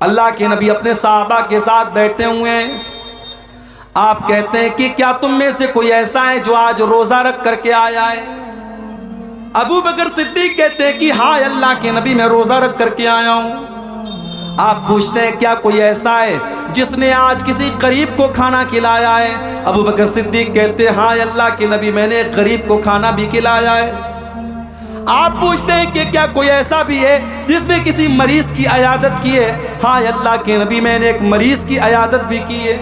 اللہ کے نبی اپنے صحابہ کے ساتھ بیٹھے ہوئے ہیں. آپ کہتے ہیں کہ کیا تم میں سے کوئی ایسا ہے جو آج روزہ رکھ کر کے آیا ہے؟ ابو بکر صدیق کہتے ہیں کہ ہاں اللہ کے نبی میں روزہ رکھ کر کے آیا ہوں. آپ پوچھتے ہیں کیا کوئی ایسا ہے جس نے آج کسی غریب کو کھانا کھلایا ہے؟ ابو بکر صدیق کہتے ہیں ہاں اللہ کے نبی میں نے ایک غریب کو کھانا بھی کھلایا ہے. آپ پوچھتے ہیں کہ کیا کوئی ایسا بھی ہے جس نے کسی مریض کی عیادت کی ہے؟ ہاں اللہ کے نبی میں نے ایک مریض کی عیادت بھی کی ہے.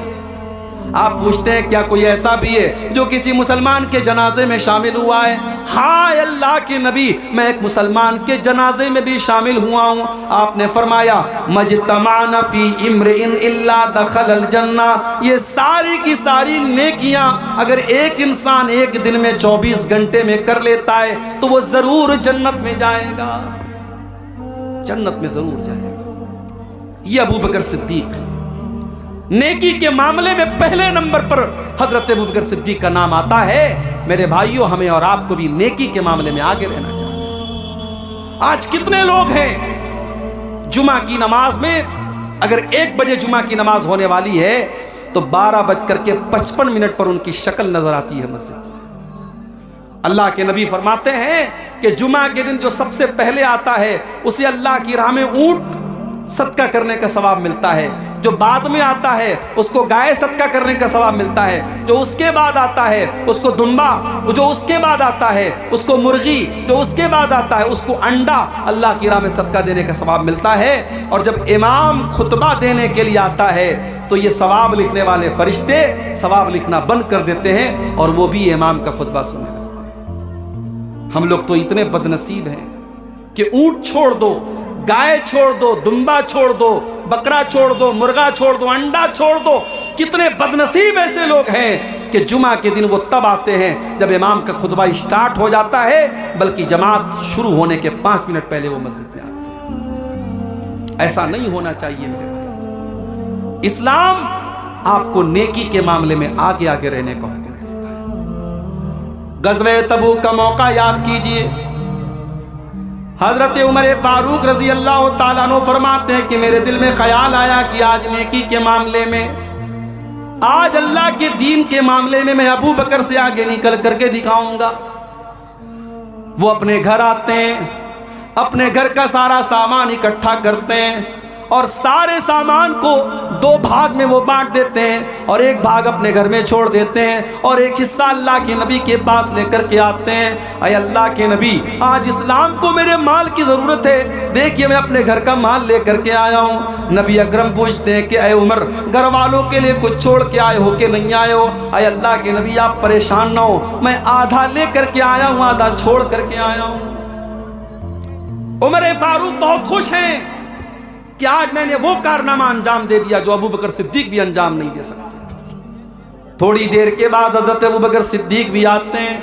آپ پوچھتے ہیں کیا کوئی ایسا بھی ہے جو کسی مسلمان کے جنازے میں شامل ہوا ہے؟ ہاں اللہ کے نبی میں ایک مسلمان کے جنازے میں بھی شامل ہوا ہوں. آپ نے فرمایا مجتمعنا فی امرئ الا دخل الجنہ. یہ ساری کی ساری نیکیاں اگر ایک انسان ایک دن میں 24 گھنٹے میں کر لیتا ہے تو وہ ضرور جنت میں جائے گا، جنت میں ضرور جائے گا. یہ ابو بکر صدیق. نیکی کے معاملے میں پہلے نمبر پر حضرت ابو بکر صدیق کا نام آتا ہے. میرے بھائیوں ہمیں اور آپ کو بھی نیکی کے معاملے میں آگے رہنا چاہیے. آج کتنے لوگ ہیں جمعہ کی نماز میں اگر 1 بجے جمعہ کی نماز ہونے والی ہے تو 12:55 پر ان کی شکل نظر آتی ہے مسجد. اللہ کے نبی فرماتے ہیں کہ جمعہ کے دن جو سب سے پہلے آتا ہے اسے اللہ کی راہ میں اونٹ صدقہ کرنے کا ثواب ملتا ہے. جو بعد میں آتا ہے اس کو گائے صدقہ کرنے کا ثواب ملتا ہے. جو اس کے بعد آتا ہے اس کو دمبا، جو اس کے بعد آتا ہے اس کو مرغی، جو اس کے بعد آتا ہے اس کو انڈا اللہ کی راہ میں صدقہ دینے کا ثواب ملتا ہے. اور جب امام خطبہ دینے کے لیے آتا ہے تو یہ ثواب لکھنے والے فرشتے ثواب لکھنا بند کر دیتے ہیں اور وہ بھی امام کا خطبہ سننے لگتے ہیں. ہم لوگ تو اتنے بدنصیب ہیں کہ اونٹ چھوڑ دو، گائے چھوڑ دو، دمبا چھوڑ دو، بکرا چھوڑ دو، مرغا چھوڑ دو، انڈا چھوڑ دو. کتنے بدنصیب ایسے لوگ ہیں کہ جمعہ کے دن وہ تب آتے ہیں جب امام کا خطبہ اسٹارٹ ہو جاتا ہے، بلکہ جماعت شروع ہونے کے 5 منٹ پہلے وہ مسجد میں آتے ہیں. ایسا نہیں ہونا چاہیے میرے بھائی. اسلام آپ کو نیکی کے معاملے میں آگے آگے رہنے کا حکم دیتا ہے. غزوہ تبوک کا موقع یاد کیجئے. حضرت عمر فاروق رضی اللہ تعالیٰ عنہ فرماتے ہیں کہ میرے دل میں خیال آیا کہ آج نیکی کے معاملے میں، آج اللہ کے دین کے معاملے میں ابو بکر سے آگے نکل کر کے دکھاؤں گا. وہ اپنے گھر آتے ہیں، اپنے گھر کا سارا سامان اکٹھا کرتے ہیں اور سارے سامان کو 2 بھاگ میں وہ بانٹ دیتے ہیں اور ایک بھاگ اپنے گھر میں چھوڑ دیتے ہیں اور ایک حصہ اللہ کے نبی کے پاس لے کر کے آتے ہیں. اے اللہ کے نبی آج اسلام کو میرے مال کی ضرورت ہے، دیکھیے میں اپنے گھر کا مال لے کر کے آیا ہوں. نبی اکرم پوچھتے ہیں کہ اے عمر گھر والوں کے لیے کچھ چھوڑ کے آئے ہو کہ نہیں آئے ہو؟ اے اللہ کے نبی آپ پریشان نہ ہو، میں آدھا لے کر کے آیا ہوں، آدھا چھوڑ کر کے آیا ہوں. عمر فاروق بہت خوش ہیں کہ آج میں نے وہ کارنامہ انجام دے دیا جو ابو بکر صدیق بھی انجام نہیں دے سکتے. تھوڑی دیر کے بعد حضرت ابو بکر صدیق بھی آتے ہیں.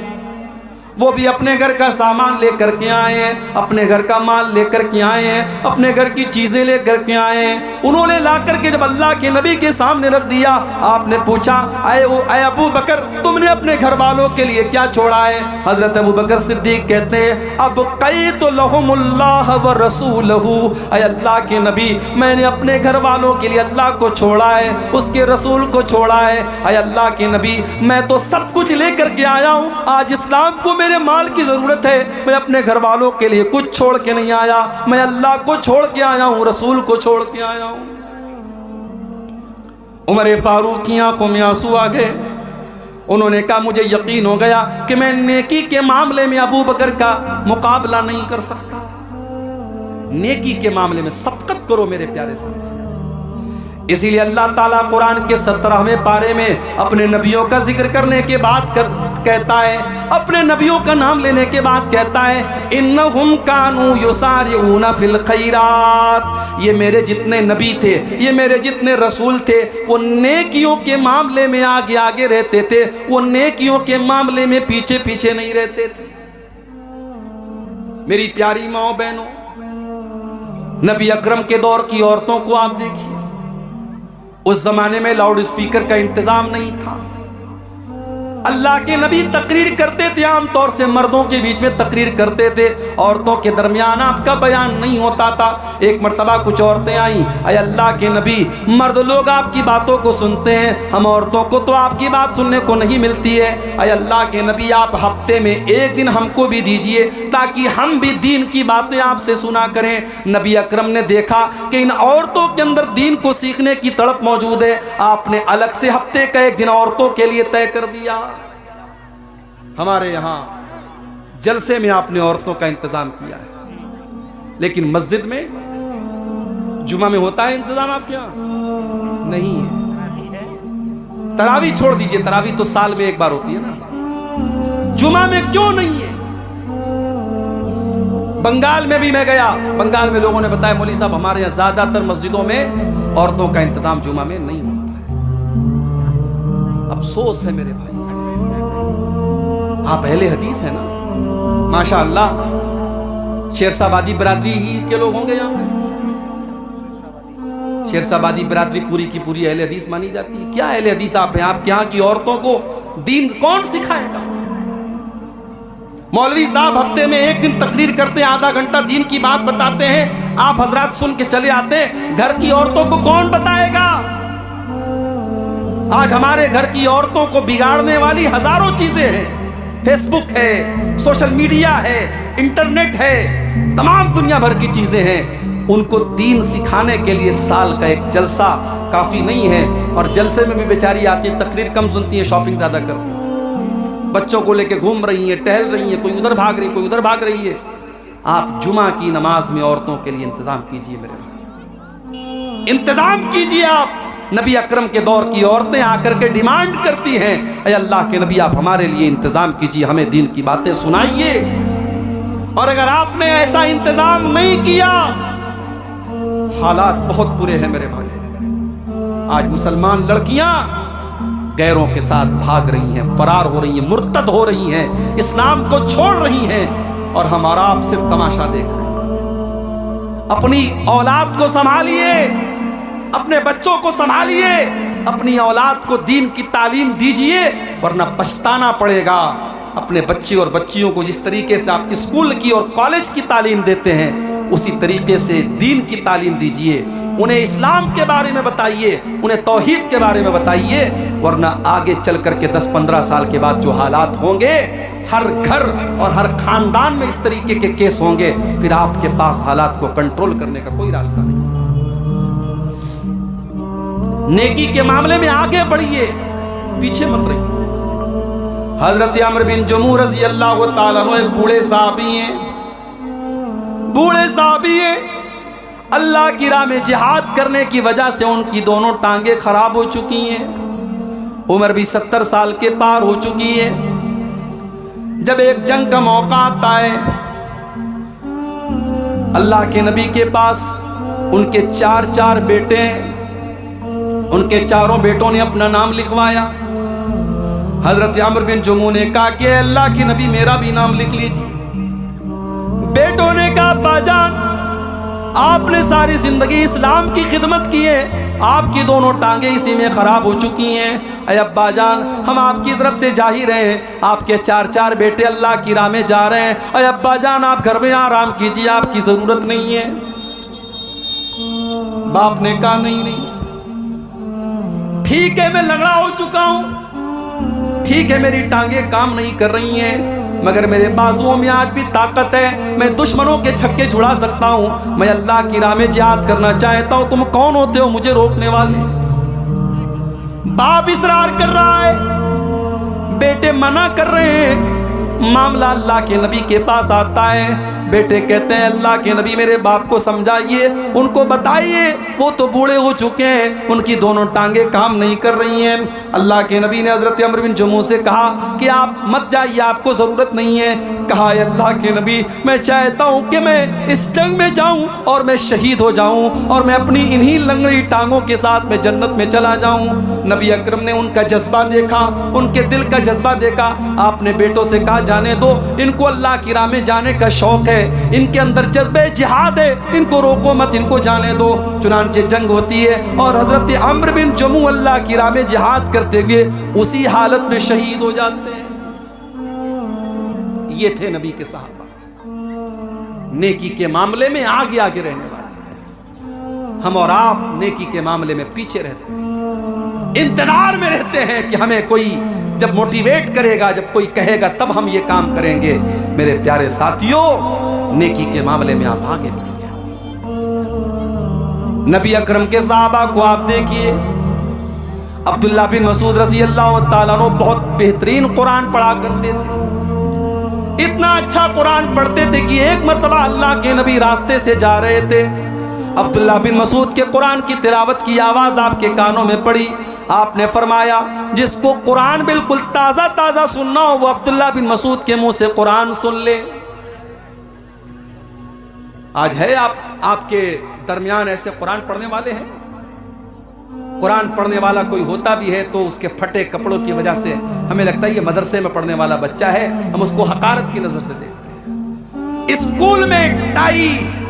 وہ بھی اپنے گھر کا سامان لے کر کے آئے ہیں، اپنے گھر کا مال لے کر کے آئے ہیں، اپنے گھر کی چیزیں لے کر کے آئے ہیں. انہوں نے لا کر کے جب اللہ کے نبی کے سامنے رکھ دیا، آپ نے پوچھا اے ابو بکر تم نے اپنے گھر والوں کے لیے کیا چھوڑا ہے؟ حضرت ابو بکر صدیق کہتے ہیں ابقیت لہم اللہ ورسولہ. اے اللہ کے نبی میں نے اپنے گھر والوں کے لیے اللہ کو چھوڑا ہے، اس کے رسول کو چھوڑا ہے. اے اللہ کے نبی میں تو سب کچھ لے کر کے آیا ہوں، آج اسلام کو میرے مال کی ضرورت ہے، میں اپنے گھر والوں کے لیے کچھ چھوڑ کے نہیں آیا، میں اللہ کو چھوڑ کے آیا ہوں، رسول کو چھوڑ کے آیا ہوں. عمر فاروق کی آنکھوں میں آنسو آ گئے. انہوں نے کہا مجھے یقین ہو گیا کہ میں نیکی کے معاملے میں ابو بکر کا مقابلہ نہیں کر سکتا. نیکی کے معاملے میں سبقت کرو میرے پیارے ساتھی. اسی لیے اللہ تعالیٰ قرآن کے 17ویں پارے میں اپنے نبیوں کا ذکر کرنے کے بعد کہتا ہے، اپنے نبیوں کا نام لینے کے بعد کہتا ہے انہم کانوا یسارعون فی الخیرات. یہ میرے جتنے نبی تھے، یہ میرے جتنے رسول تھے، وہ نیکیوں کے معاملے میں آگے آگے رہتے تھے، وہ نیکیوں کے معاملے میں پیچھے پیچھے نہیں رہتے تھے. میری پیاری ماں بہنوں، نبی اکرم کے دور کی عورتوں کو آپ دیکھیے. اس زمانے میں لاؤڈ اسپیکر کا انتظام نہیں تھا. اللہ کے نبی تقریر کرتے تھے، عام طور سے مردوں کے بیچ میں تقریر کرتے تھے، عورتوں کے درمیان آپ کا بیان نہیں ہوتا تھا۔ ایک مرتبہ کچھ عورتیں آئیں، اے اللہ کے نبی، مرد لوگ آپ کی باتوں کو سنتے ہیں، ہم عورتوں کو تو آپ کی بات سننے کو نہیں ملتی ہے، اے اللہ کے نبی آپ ہفتے میں ایک دن ہم کو بھی دیجئے تاکہ ہم بھی دین کی باتیں آپ سے سنا کریں۔ نبی اکرم نے دیکھا کہ ان عورتوں کے اندر دین کو سیکھنے کی تڑپ موجود ہے، آپ نے الگ سے ہفتے کا ایک دن عورتوں کے لیے طے کر دیا۔ ہمارے یہاں جلسے میں آپ نے عورتوں کا انتظام کیا ہے، لیکن مسجد میں جمعہ میں ہوتا ہے انتظام آپ کے یہاں؟ نہیں ہے۔ تراویح چھوڑ دیجئے، تراویح تو سال میں ایک بار ہوتی ہے نا، جمعہ میں کیوں نہیں ہے؟ بنگال میں بھی میں گیا، بنگال میں لوگوں نے بتایا مولوی صاحب ہمارے یہاں زیادہ تر مسجدوں میں عورتوں کا انتظام جمعہ میں نہیں ہوتا ہے۔ افسوس ہے میرے بھائی، آپ اہل حدیث ہیں نا، ماشاءاللہ شیرشاہ آبادی برادری ہی کے لوگ ہوں گے یہاں پہ؟ شیرشاہ آبادی برادری پوری کی پوری اہل حدیث مانی جاتی ہے؟ کیا اہل حدیث آپ ہیں؟ آپ کے یہاں کی عورتوں کو دین کون سکھائے گا؟ مولوی صاحب ہفتے میں ایک دن تقریر کرتے ہیں، آدھا گھنٹہ دین کی بات بتاتے ہیں، آپ حضرات سن کے چلے آتے ہیں، گھر کی عورتوں کو کون بتائے گا؟ آج ہمارے گھر کی عورتوں کو بگاڑنے والی ہزاروں چیزیں ہیں، فیس بک ہے، سوشل میڈیا ہے، انٹرنیٹ ہے، تمام دنیا بھر کی چیزیں ہیں۔ ان کو دین سکھانے کے لیے سال کا ایک جلسہ کافی نہیں ہے، اور جلسے میں بھی بیچاری آتی ہیں، تقریر کم سنتی ہیں، شاپنگ زیادہ کرتی ہیں، بچوں کو لے کے گھوم رہی ہیں، ٹہل رہی ہیں، کوئی ادھر بھاگ رہی ہے، کوئی ادھر بھاگ رہی ہے۔ آپ جمعہ کی نماز میں عورتوں کے لیے انتظام کیجئے، میرے بھائی انتظام کیجئے۔ آپ نبی اکرم کے دور کی عورتیں آ کر کے ڈیمانڈ کرتی ہیں، اے اللہ کے نبی آپ ہمارے لیے انتظام کیجئے، ہمیں دین کی باتیں سنائیے۔ اور اگر آپ نے ایسا انتظام نہیں کیا، حالات بہت برے ہیں میرے بھائی۔ آج مسلمان لڑکیاں غیروں کے ساتھ بھاگ رہی ہیں، فرار ہو رہی ہیں، مرتد ہو رہی ہیں، اسلام کو چھوڑ رہی ہیں، اور ہمارا آپ صرف تماشا دیکھ رہے ہیں۔ اپنی اولاد کو سنبھالیے، اپنے بچوں کو سنبھالیے، اپنی اولاد کو دین کی تعلیم دیجئے، ورنہ پچھتانا پڑے گا۔ اپنے بچے اور بچیوں کو جس طریقے سے آپ اسکول کی اور کالج کی تعلیم دیتے ہیں، اسی طریقے سے دین کی تعلیم دیجئے، انہیں اسلام کے بارے میں بتائیے، انہیں توحید کے بارے میں بتائیے، ورنہ آگے چل کر کے 10-15 سال کے بعد جو حالات ہوں گے، ہر گھر اور ہر خاندان میں اس طریقے کے کیس ہوں گے، پھر آپ کے پاس حالات کو کنٹرول کرنے کا کوئی راستہ نہیں۔ نیکی کے معاملے میں آگے بڑھیے، پیچھے مت رہیے۔ حضرت عمرو بن جموح رضی اللہ تعالیٰ عنہ ایک بوڑھے صحابی ہیں، بوڑھے صحابی ہیں، اللہ کی راہ میں جہاد کرنے کی وجہ سے ان کی دونوں ٹانگیں خراب ہو چکی ہیں، عمر بھی 70 سال کے پار ہو چکی ہے۔ جب ایک جنگ کا موقع آتا ہے، اللہ کے نبی کے پاس ان کے 4 بیٹے ہیں، ان کے چاروں بیٹوں نے اپنا نام لکھوایا۔ حضرت عمرو بن جموح نے کہا کہ اللہ کے نبی میرا بھی نام لکھ لیجیے۔ بیٹوں نے کہا ابا جان آپ نے ساری زندگی اسلام کی خدمت کی ہے، آپ کی دونوں ٹانگیں اسی میں خراب ہو چکی ہیں، اے ابا جان ہم آپ کی طرف سے جا ہی رہے ہیں، آپ کے 4 بیٹے اللہ کی راہ میں جا رہے ہیں، اے ابا جان آپ گھر میں آرام کیجیے، آپ کی ضرورت نہیں ہے۔ باپ نے کہا نہیں، ٹھیک ہے میں لنگڑا ہو چکا ہوں، ٹھیک ہے میری ٹانگیں کام نہیں کر رہی ہیں، مگر میرے بازوؤں میں آج بھی طاقت ہے، میں دشمنوں کے چھکے چھڑا سکتا ہوں، میں اللہ کی راہ میں جہاد کرنا چاہتا ہوں، تم کون ہوتے ہو مجھے روکنے والے؟ باپ اصرار کر رہا ہے، بیٹے منع کر رہے ہیں، معاملہ اللہ کے نبی کے پاس آتا ہے، بیٹے کہتے ہیں اللہ کے نبی میرے باپ کو سمجھائیے، ان کو بتائیے، وہ تو بوڑھے ہو چکے ہیں، ان کی دونوں ٹانگیں کام نہیں کر رہی ہیں۔ اللہ کے نبی نے حضرت عمرو بن جموح سے کہا کہ آپ مت جائیے، آپ کو ضرورت نہیں ہے، کہا اے اللہ کے نبی میں چاہتا ہوں کہ میں اس جنگ میں جاؤں اور میں شہید ہو جاؤں اور میں اپنی انہی لنگڑی ٹانگوں کے ساتھ میں جنت میں چلا جاؤں۔ نبی اکرم نے ان کا جذبہ دیکھا، ان کے دل کا جذبہ دیکھا۔ آپ نے بیٹوں سے کہا جانے دو، ان کو اللہ کی راہ میں جانے کا شوق ہے، ان کے اندر جذبہ جہاد ہے، ان کو روکو مت، ان کو جانے دو۔ چنانچہ جنگ ہوتی ہے اور حضرت عمرو بن جموح اللہ کی راہ میں جہاد کرتے ہوئے اسی حالت میں شہید ہو جاتے ہیں۔ یہ تھے نبی کے صحابہ، نیکی کے معاملے میں آگے آگے رہنے والے۔ ہم اور آپ نیکی کے معاملے میں پیچھے رہتے ہیں، انتظار میں رہتے ہیں کہ ہمیں کوئی جب موٹیویٹ کرے گا، جب کوئی کہے گا تب ہم یہ کام کریں گے۔ میرے پیارے ساتھیوں، نیکی کے معاملے میں آپ آگے بڑھیے۔ نبی اکرم کے صحابہ کو آپ دیکھیے، عبداللہ بن مسعود رضی اللہ تعالیٰ عنہ بہت بہترین قرآن پڑھا کرتے تھے، اتنا اچھا قرآن پڑھتے تھے کہ ایک مرتبہ اللہ کے نبی راستے سے جا رہے تھے، عبداللہ بن مسعود کے قرآن کی تلاوت کی آواز آپ کے کانوں میں پڑی۔ آپ نے فرمایا جس کو قرآن بالکل تازہ تازہ سننا ہو وہ عبداللہ بن مسعود کے منہ سے قرآن سن لے۔ آج ہے آپ کے درمیان ایسے قرآن پڑھنے والے ہیں؟ قرآن پڑھنے والا کوئی ہوتا بھی ہے تو اس کے پھٹے کپڑوں کی وجہ سے ہمیں لگتا ہے یہ مدرسے میں پڑھنے والا بچہ ہے، ہم اس کو حقارت کی نظر سے دیکھتے ہیں۔ اسکول میں ٹائی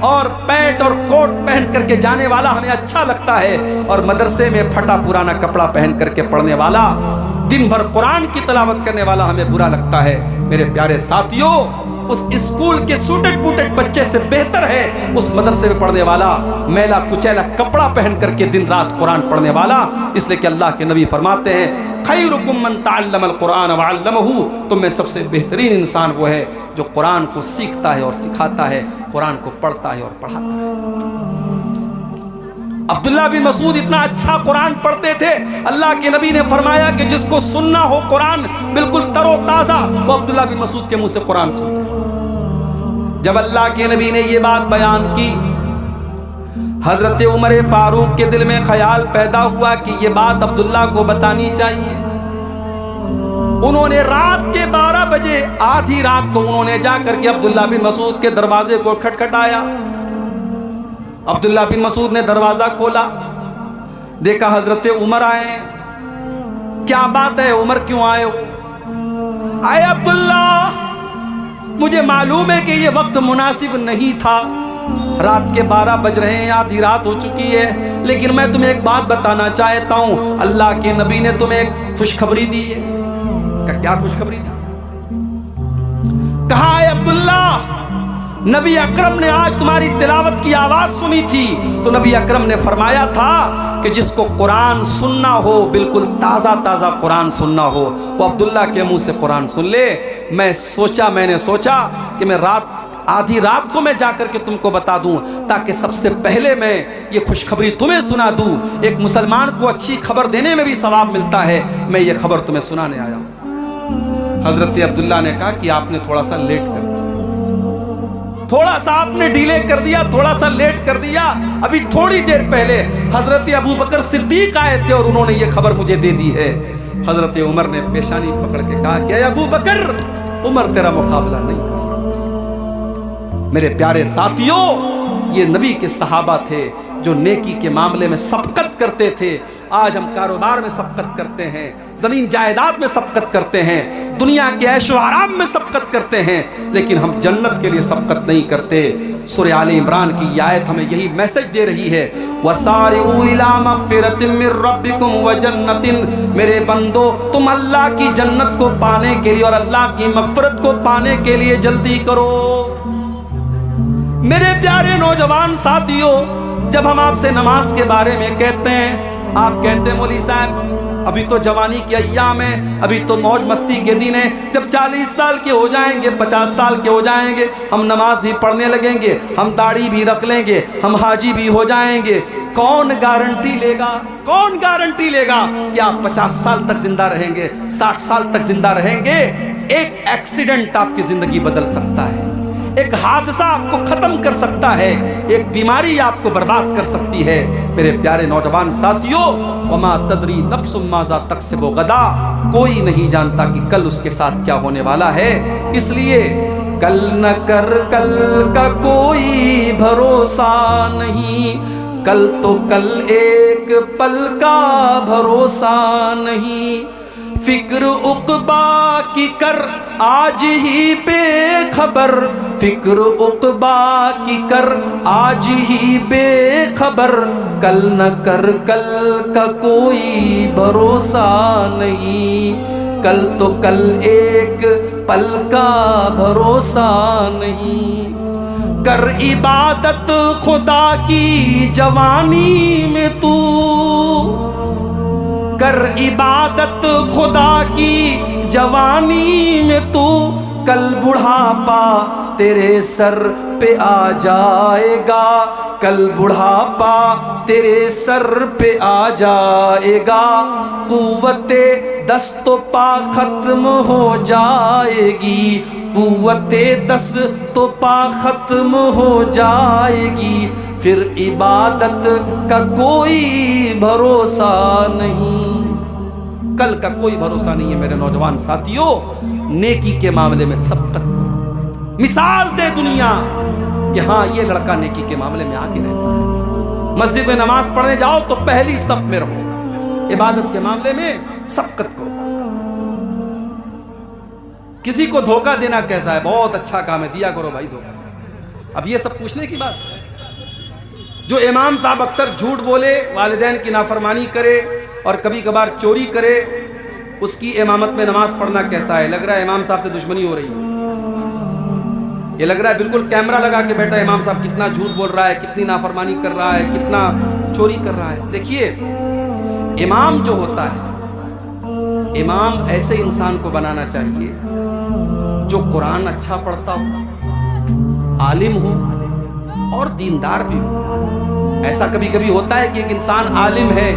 اور پینٹ اور کوٹ پہن کر کے جانے والا ہمیں اچھا لگتا ہے، اور مدرسے میں پھٹا پرانا کپڑا پہن کر کے پڑھنے والا، دن بھر قرآن کی تلاوت کرنے والا ہمیں برا لگتا ہے۔ میرے پیارے ساتھیوں، اس اسکول کے سوٹڈ بوٹڈ بچے سے بہتر ہے اس مدرسے میں پڑھنے والا میلا کچیلا کپڑا پہن کر کے دن رات قرآن پڑھنے والا، اس لیے کہ اللہ کے نبی فرماتے ہیں خیرکم من تعلم القرآن وعلمہ، تم میں سب سے بہترین انسان وہ ہے جو قرآن کو سیکھتا ہے اور سکھاتا ہے، قرآن کو پڑھتا ہے اور پڑھاتا ہے۔ عبداللہ بن مسعود اتنا اچھا قرآن پڑھتے تھے، اللہ کے نبی نے فرمایا کہ جس کو سننا ہو قرآن بالکل تر و تازہ، وہ عبداللہ بن مسعود کے منہ سے قرآن سنتے۔ جب اللہ کے نبی نے یہ بات بیان کی، حضرت عمر فاروق کے دل میں خیال پیدا ہوا کہ یہ بات عبداللہ کو بتانی چاہیے۔ انہوں نے رات کے 12 بجے، آدھی رات کو انہوں نے جا کر کے عبداللہ بن مسعود کے دروازے کو کھٹکھٹایا۔ عبداللہ بن مسعود نے دروازہ کھولا، دیکھا حضرت عمر آئے ہیں۔ کیا بات ہے عمر، کیوں آئے ہو؟ آئے عبداللہ، مجھے معلوم ہے کہ یہ وقت مناسب نہیں تھا، رات کے 12 بج رہے ہیں، آدھی رات ہو چکی ہے، لیکن میں تمہیں ایک بات بتانا چاہتا ہوں، اللہ کے نبی نے تمہیں ایک خوشخبری دی ہے۔ کیا خوشخبری دی؟ کہا ہے عبداللہ، نبی اکرم نے آج تمہاری تلاوت کی آواز سنی تھی تو نبی اکرم نے فرمایا تھا کہ جس کو قرآن سننا ہو، بالکل تازہ تازہ قرآن سننا ہو، وہ عبداللہ کے منہ سے قرآن سن لے۔ میں نے سوچا کہ میں آدھی رات کو میں جا کر کے تم کو بتا دوں تاکہ سب سے پہلے میں یہ خوشخبری تمہیں سنا دوں۔ ایک مسلمان کو اچھی خبر دینے میں بھی ثواب ملتا ہے، میں یہ خبر تمہیں سنانے آیا ہوں۔ حضرت عبداللہ نے کہا کہ آپ نے تھوڑا سا لیٹ کر دیا، تھوڑا سا آپ نے ڈیلے کر دیا، تھوڑا سا لیٹ کر دیا۔ ابھی تھوڑی دیر پہلے حضرت ابو بکر صدیق آئے تھے اور انہوں نے یہ خبر مجھے دے دی ہے۔ حضرت عمر نے پیشانی پکڑ کے کہا کہ اے ابو بکر، عمر تیرا مقابلہ نہیں کر سکتا۔ میرے پیارے ساتھیوں، یہ نبی کے صحابہ تھے جو نیکی کے معاملے میں سبقت کرتے تھے۔ آج ہم کاروبار میں سبقت کرتے ہیں، زمین جائیداد میں سبقت کرتے ہیں، دنیا کے عیش و آرام میں سبقت کرتے ہیں، لیکن ہم جنت کے لیے سبقت نہیں کرتے۔ سورہ آل عمران کی یہ آیت ہمیں یہی میسج دے رہی ہے، وَسَارِعُوا إِلَىٰ مَغْفِرَةٍ مِّن رَّبِّكُمْ وَجَنَّةٍ، میرے بندو تم اللہ کی جنت کو پانے کے لیے اور اللہ کی مغفرت کو پانے کے لیے جلدی کرو۔ میرے پیارے نوجوان ساتھیوں، جب ہم آپ سے نماز کے بارے میں کہتے ہیں، آپ کہتے ہیں مولوی صاحب ابھی تو جوانی کے ایام ہیں، ابھی تو موج مستی کے دن ہیں، جب 40 سال کے ہو جائیں گے، 50 سال کے ہو جائیں گے، ہم نماز بھی پڑھنے لگیں گے، ہم داڑھی بھی رکھ لیں گے، ہم حاجی بھی ہو جائیں گے۔ کون گارنٹی لے گا؟ کون گارنٹی لے گا کہ آپ 50 سال تک زندہ رہیں گے، 60 سال تک زندہ رہیں گے؟ ایک ایکسیڈنٹ آپ کی زندگی بدل سکتا ہے، ایک حادثہ آپ کو ختم کر سکتا ہے، ایک بیماری آپ کو برباد کر سکتی ہے۔ میرے پیارے نوجوان ساتھیوں، وما تدری نفس ماذا تکسب غدا، کوئی نہیں جانتا کہ کل اس کے ساتھ کیا ہونے والا ہے۔ اس لیے کل نہ کر، کل کا کوئی بھروسہ نہیں، کل تو کل ایک پل کا بھروسہ نہیں، فکر عقبا کی کر آج ہی بے خبر، فکر عقبا کی کر آج ہی بے خبر، کل نہ کر، کل کا کوئی بھروسہ نہیں، کل تو کل ایک پل کا بھروسہ نہیں، کر عبادت خدا کی جوانی میں تو، کر عبادت خدا کی جوانی میں تو، کل بڑھاپا تیرے سر پہ آ جائے گا، کل بڑھاپا تیرے سر پہ آ جائے گا، قوت دست و پا ختم ہو جائے گی، قوت دست و پا ختم ہو جائے گی، پھر عبادت کا کوئی بھروسہ نہیں، کل کا کوئی بھروسہ نہیں ہے میرے نوجوان ساتھیوں۔ نیکی کے معاملے میں سبقت کرو، مثال دے دنیا کہ ہاں یہ لڑکا نیکی کے معاملے میں آگے رہتا ہے، مسجد میں نماز پڑھنے جاؤ تو پہلی صف میں رہو، عبادت کے معاملے میں سبقت کرو۔ کسی کو دھوکہ دینا کیسا ہے؟ بہت اچھا کام ہے، دیا کرو بھائی دھوکہ۔ اب یہ سب پوچھنے کی بات ہے؟ جو امام صاحب اکثر جھوٹ بولے، والدین کی نافرمانی کرے اور کبھی کبھار چوری کرے، اس کی امامت میں نماز پڑھنا کیسا ہے؟ لگ رہا ہے امام صاحب سے دشمنی ہو رہی ہے، یہ لگ رہا ہے بالکل کیمرہ لگا کے بیٹھا امام صاحب کتنا جھوٹ بول رہا ہے، کتنی نافرمانی کر رہا ہے، کتنا چوری کر رہا ہے۔ دیکھیے امام جو ہوتا ہے، امام ایسے انسان کو بنانا چاہیے جو قرآن اچھا پڑھتا ہو، عالم ہو اور دیندار بھی ہو۔ ایسا کبھی کبھی ہوتا ہے کہ ایک انسان عالم ہے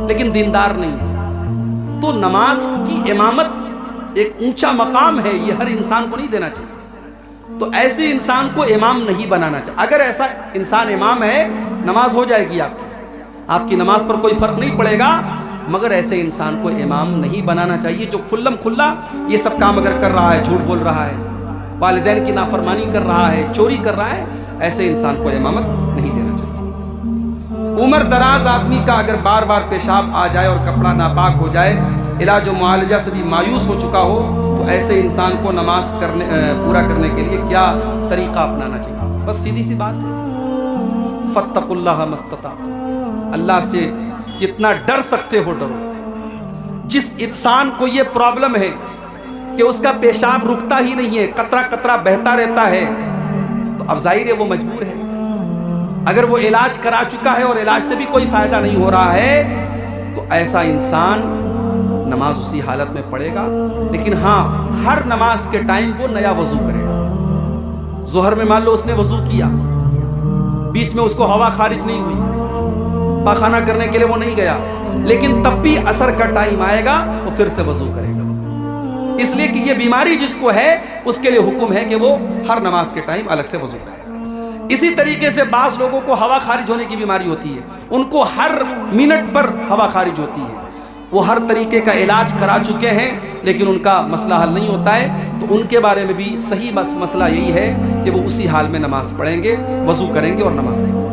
لیکن دیندار نہیں ہے، تو نماز کی امامت ایک اونچا مقام ہے، یہ ہر انسان کو نہیں دینا چاہیے، تو ایسے انسان کو امام نہیں بنانا چاہیے۔ اگر ایسا انسان امام ہے، نماز ہو جائے گی آپ کی نماز پر کوئی فرق نہیں پڑے گا، مگر ایسے انسان کو امام نہیں بنانا چاہیے جو کھلم کھلا یہ سب کام اگر کر رہا ہے، جھوٹ بول رہا ہے، والدین کی نافرمانی کر رہا ہے، چوری کر رہا ہے، ایسے انسان کو امامت نہیں دینا چاہیے۔ عمر دراز آدمی کا اگر بار بار پیشاب آ جائے اور کپڑا ناپاک ہو جائے، علاج و معالجہ سے بھی مایوس ہو چکا ہو، تو ایسے انسان کو نماز پورا کرنے کے لیے کیا طریقہ اپنانا چاہیے؟ بس سیدھی سی بات ہے، فاتقوا اللہ ما استطعتم، اللہ سے جتنا ڈر سکتے ہو ڈرو۔ جس انسان کو یہ پرابلم ہے کہ اس کا پیشاب رکتا ہی نہیں ہے، قطرہ قطرہ بہتا رہتا ہے، تو اب ظاہر ہے وہ مجبور ہے۔ اگر وہ علاج کرا چکا ہے اور علاج سے بھی کوئی فائدہ نہیں ہو رہا ہے، تو ایسا انسان نماز اسی حالت میں پڑھے گا، لیکن ہاں ہر نماز کے ٹائم وہ نیا وضو کرے گا۔ ظہر میں مان لو اس نے وضو کیا، بیچ میں اس کو ہوا خارج نہیں ہوئی، پاخانہ کرنے کے لیے وہ نہیں گیا، لیکن تب بھی عصر کا ٹائم آئے گا وہ پھر سے وضو کرے گا، اس لیے کہ یہ بیماری جس کو ہے اس کے لیے حکم ہے کہ وہ ہر نماز کے ٹائم الگ سے وضو کرے۔ اسی طریقے سے بعض لوگوں کو ہوا خارج ہونے کی بیماری ہوتی ہے، ان کو ہر منٹ پر ہوا خارج ہوتی ہے، وہ ہر طریقے کا علاج کرا چکے ہیں لیکن ان کا مسئلہ حل نہیں ہوتا ہے، تو ان کے بارے میں بھی صحیح مسئلہ یہی ہے کہ وہ اسی حال میں نماز پڑھیں گے، وضو کریں گے اور نماز پڑھیں گے۔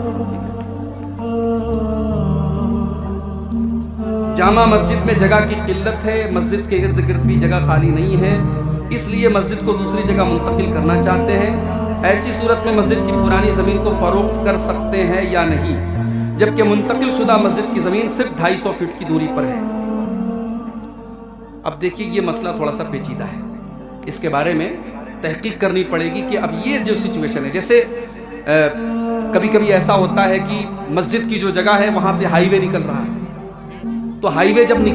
جامع مسجد میں جگہ کی قلت ہے، مسجد کے ارد گرد بھی جگہ خالی نہیں ہے، اس لیے مسجد کو دوسری جگہ منتقل کرنا چاہتے ہیں، ایسی صورت میں مسجد کی پرانی زمین کو فروخت کر سکتے ہیں یا نہیں؟ جبکہ منتقل شدہ مسجد کی زمین صرف 250 فٹ کی دوری پر ہے۔ اب دیکھیے یہ مسئلہ تھوڑا سا پیچیدہ ہے، اس کے بارے میں تحقیق کرنی پڑے گی کہ اب یہ جو سچویشن ہے، جیسے کبھی کبھی ایسا ہوتا ہے کہ مسجد کی جو جگہ ہے وہاں پہ ہائی وے نکل رہا ہے، تو ہائی وے جب نکل